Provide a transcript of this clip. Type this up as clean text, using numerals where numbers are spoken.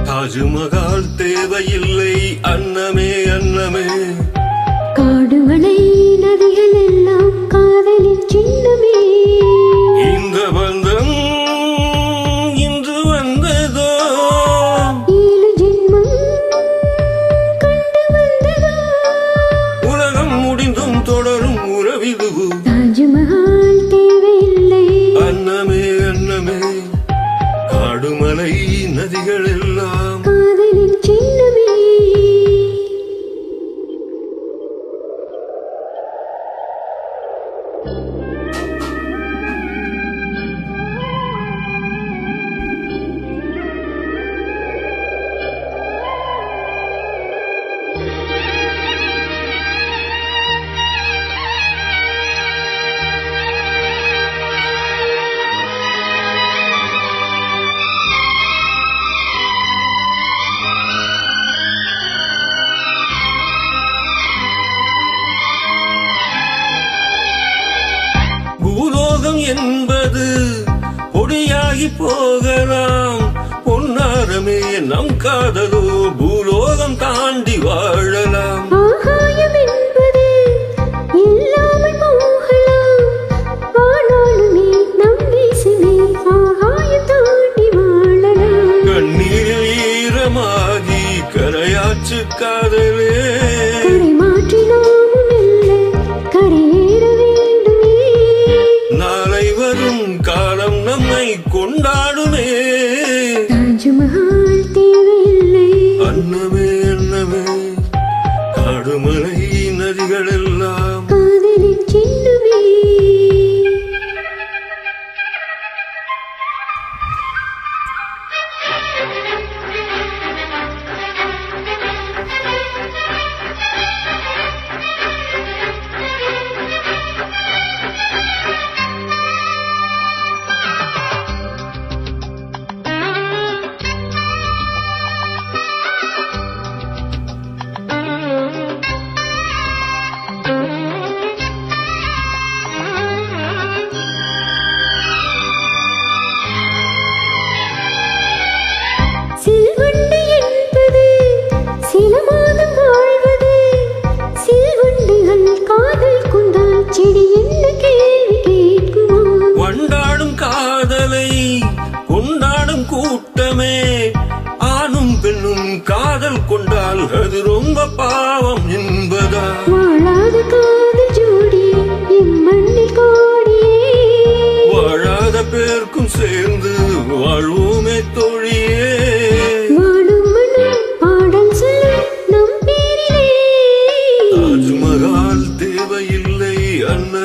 தாஜ்மஹால் தேவையில்லை அன்னமே அன்னமே, காடுமலை நதிகள் எல்லாம் காதலின் சின்னமே. இந்த பந்தம் இன்று வந்ததோ, 7 ஜென்மம் கண்டு வந்ததோ, உலகம் முடிந்தும் தொடரும் உறவிதுவு. தாஜ்மஹால் தேவையில்லை அன்னமே அன்னமே, காடுமலை நதிகள் எல்லாம் காதலின் சின்னமே. பூலோகம் என்பது பொடியாகி போகலாம், பொன்னாரமே நம் காதலோ பூலோகம் தாண்டி வாழலாம். ஆகாயம் என்பது இல்லாமல் போகலாம், வானாலுமே நம் தேசமே ஆகாயம் தாண்டி வாழலாம். கண்ணீரில் ஈரமாகி கரையாச்சு காதலே, கரை மாற்றி நாமும் இல்லை கரையேற வேண்டுமே. நாளை வரும் காலம் நம்மை கொண்டாடுமே. தாஜ்மஹால் தேவையில்லை அன்னமே அன்னமே, காடுமலை நதிகள் எல்லாம் காதலின் சின்னமே. சில்வண்டு என்பது சில மாதம் வாழ்வது, சில்வண்டுகள் காதல் கொண்டால் செடி என்ன கேள்வி கேட்குமா? கொண்டாடும் காதலை கொண்டாடும் கூட்டமே, ஆணும் பெண்ணும் காதல் கொண்டால் அது ரொம்ப பாவம் என்பதா? வாழாத காதல் ஜோடி இம்மண்ணில் கோடியே, வாழாத பேர்க்கும் சேர்ந்து வாழ்வோமே தோழியே. வாழும் மண்ணில் பாடல் சொல்லும் நம் பேரிலே. தாஜ்மஹால் தேவையில்லை அன்ன